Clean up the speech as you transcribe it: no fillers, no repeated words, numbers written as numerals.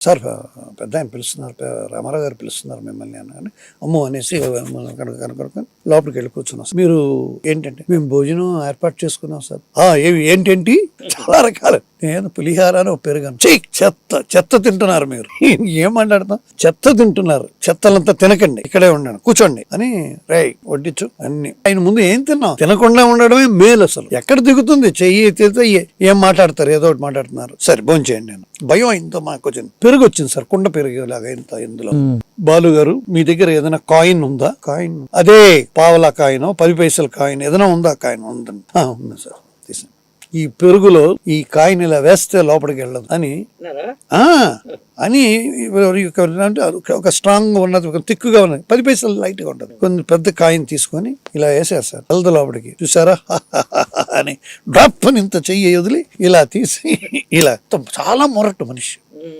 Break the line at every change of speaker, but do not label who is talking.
Sir పెద్ద ఆయన పిలుస్తున్నారు, రామారావు గారు పిలుస్తున్నారు మిమ్మల్ని అని అమ్మో అనేసి కనుక లోపలికి వెళ్ళి కూర్చున్నాం. మీరు ఏంటంటే మేము భోజనం ఏర్పాటు చేసుకున్నాం సార్. ఏంటేంటి చాలా రకాలు, నేను పులిహారాను పెరుగాను. చెత్త తింటున్నారు మీరు, ఏం మాట్లాడతాం, చెత్త తింటున్నారు, చెత్తలంతా తినకండి, ఇక్కడే ఉండండి, కూర్చోండి అని వడ్డించు అన్ని. ఆయన ముందు ఏం తిన్నాం, తినకుండా ఉండడమే మేలు. అసలు ఎక్కడ దిగుతుంది, చెయ్యి తిరిగితే ఏం మాట్లాడతారు, ఏదో ఒకటి మాట్లాడుతున్నారు. సరే భోంచేయండి. నేను భయం ఇంత మాకు వచ్చింది, పెరుగు వచ్చింది సార్, కుండ పెరుగు లాగా ఇంత. ఇందులో బాలు గారు మీ దగ్గర ఏదైనా కాయిన్ ఉందా, కాయిన్ అదే పావలా కాయిన్ 10 పైసల కాయిన్ ఏదైనా ఉందా, కాయిన్ ఉందండి. ఉంది సార్, తీసాను. ఈ పెరుగులో ఈ కాయిన్ ఇలా వేస్తే లోపలికి వెళ్ళదు అని ఒక స్ట్రాంగ్ ఉన్నది, ఒక తిక్కుగా ఉన్నది, 10 పైసలు లైట్ గా ఉంటది, కొన్ని పెద్ద కాయిన్ తీసుకొని ఇలా వేసారు సార్. వెళ్ళదు లోపలికి, చూసారా అని డ్రాప్ అని ఇంత చెయ్యి వదిలి ఇలా తీసి ఇలా. చాలా మొరటు మనిషి,